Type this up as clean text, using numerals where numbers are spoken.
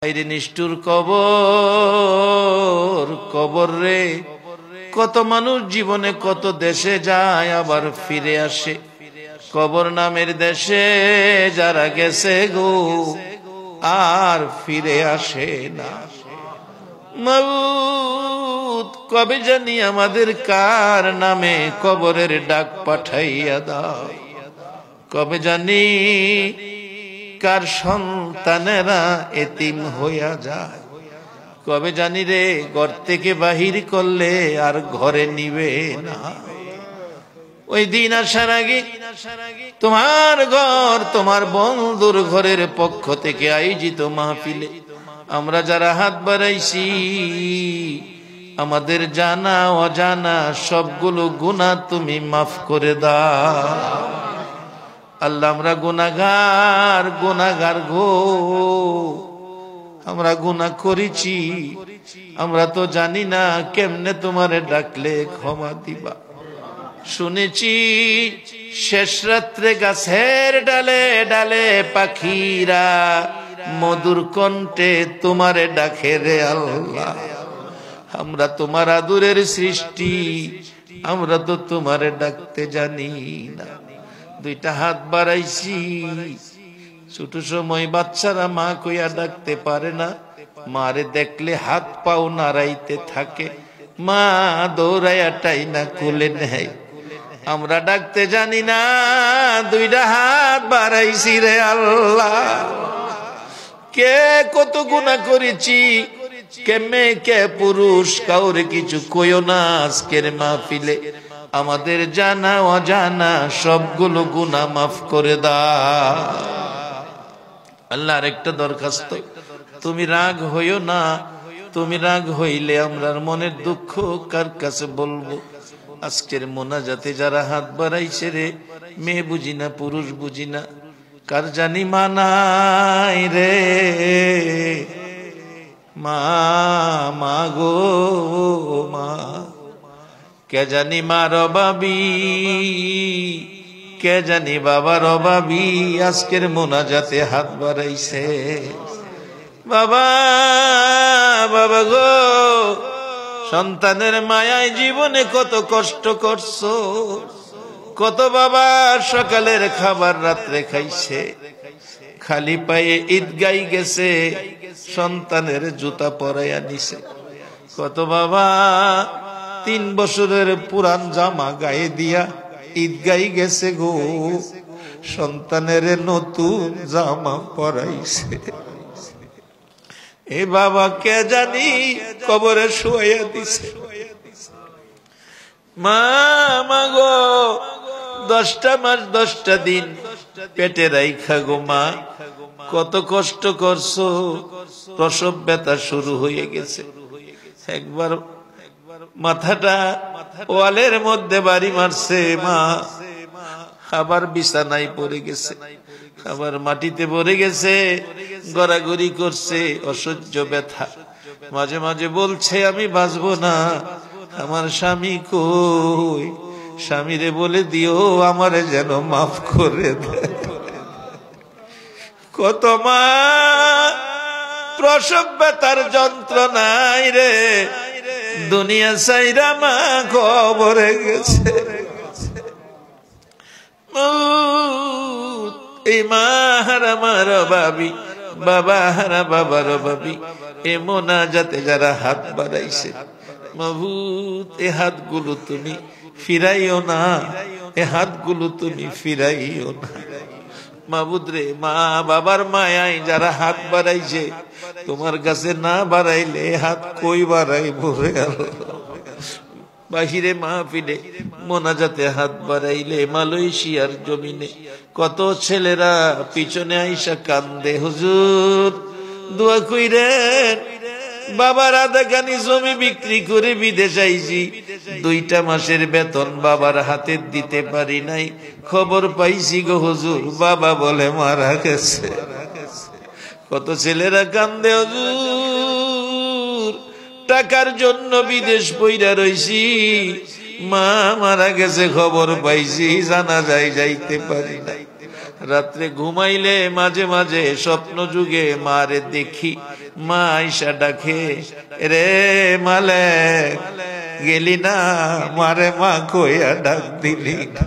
আইরে নিষ্ঠুর কবর, কবর রে। কত মানুষ জীবনে কত দেশে যায় আবার ফিরে আসে, কবর নামের দেশে যারা গেছে গো আর ফিরে আসে না। মাউত কবে জানি আমাদের কার নামে কবরের ডাক পাঠাইয়া দাও, কবে জানি কার সন্তানেরা এতিম হইয়া যায়, কবে জানি রে ঘর থেকে বাহির করলে আর ঘরে নিবে না। ওই দিন আসার আগে তোমার ঘর, তোমার বন্ধুর ঘরের পক্ষ থেকে আয়োজিত মাহফিলে আমরা যারা হাত বাড়াইছি, আমাদের জানা অজানা সবগুলো গুনাহ তুমি মাফ করে দাও। আল্লাহ, আমরা গুনাহগার, গুনাহগার গো, আমরা গুনাহ করেছি, আমরা তো জানি না কেমনে তোমারে ডাকলে ক্ষমা দিবা। শুনেছি শেষ রাত্রে গাছের ডালে ডালে পাখিরা মধুর কণ্ঠে তোমারে ডাকে রে আল্লাহ। আমরা তোমার আদরের সৃষ্টি, আমরা তো তোমারে ডাকতে জানি না। দুইটা হাত বাড়াইছি, ছোট সময় বাচ্চারা মা কইয়া ডাকতে পারে না, মারে দেখলে হাত পাও নাড়াইতে থাকে, মা দৌড়াইয়া টাইনা কোলে নেয়। আমরা ডাকতে জানি না, দুইটা হাত বাড়াইছি রে আল্লাহ। কে কত গুনাহ করেছি, কে মেয়ে কে পুরুষ, কাউরে কিছু কইও না আজকের মাহফিলে। আমাদের জানা অজানা সবগুলো গুনাহ মাফ করে দাও। আল্লাহর একটা দরখাস্ত, তুমি রাগ হইও না, তুমি রাগ হইলে আমরার মনের দুঃখ কার কাছে বলবো। আজকের মোনাজাতে যারা হাত বাড়াইছে রে, মেয়ে বুঝি না পুরুষ বুঝি না, কার জানি মানাই রে মা, মা গো মা, কে জানি মার অভাবী, কে জানি বাবার অভাবী আজকের মোনাজাতে হাত বাড়াইছে। বাবা, বাবা গো, সন্তানের মায়ায় জীবনে কত কষ্ট করছো, কত বাবা সকালের খাবার রাত্রে খাইছে, খালি পায়ে ঈদগাই গেছে, সন্তানের জুতা পরাইয়া নিছে। কত বাবা 3 বছরের পুরান জামা গায়ে দিয়া ঈদগাই গেছে গো, সন্তানের নতুন জামা পরাইছে। এ বাবা কে জানি কবরে শুয়াইয়া দিছে। মা, মা গো, 10টা মাস 10টা দিন পেটে রাইখা গো মা, কত কষ্ট করছো, প্রসব ব্যথা শুরু হয়ে গেছে। একবার মাথাটা ওয়ালের মধ্যে বাড়ি মারছে মা, আবার বিছানায় পড়ে গেছে, আবার মাটিতে পড়ে গেছে, গড়াগড়ি করছে, অসহ্য ব্যথা। মাঝে মাঝে বলছে আমি বাঁচবো না, আমার স্বামী কই, স্বামীরে বলে দিও আমারে যেন মাফ করে দেয়। কত মা প্রসব ব্যথার যন্ত্রণায় রে দুনিয়া সাইরা মা কবরে গেছে। এই মা হারা মার ভাবি, বাবা হারা বাবার ভাবি, এ মোনাজাতে যারা হাত বাড়াইছে, মাবুদ এ হাতগুলো তুমি ফিরাইও না, এ হাতগুলো তুমি ফিরাইও না। মাবুদ রে, মা বাবার মায়ায় যারা হাত বাড়াইছে, তোমার কাছে না বাড়াইলে হাত কই বাড়াইব রে আল্লাহ। বাহিরে মাহফিলে মোনাজাতে হাত বাড়াইলে মালয়েশিয়ার জমিনে কত ছেলেরা পিছনে আইসা কান্দে, হুজুর দোয়া কইরেন, বাবার আধাখানি জমি বিক্রি করে বিদেশ আইছি, 2টা মাসের বেতন বাবার হাতে দিতে পারি নাই, খবর পাইছি গো হুজুর বাবা বলে মারা গেছে। কত ছেলেরা কান্দে, হুজুর টাকার জন্য বিদেশ পইরা রইছি, মা মারা গেছে খবর পাইছি, জানাজায় যাইতে পারি নাই। রাত্রে ঘুমাইলে মাঝে মাঝে স্বপ্ন যুগে মারে দেখি, মা আইসা ডাকে, রে মালেক গেলি না, মারে মা কইয়া ডাক দিলি না।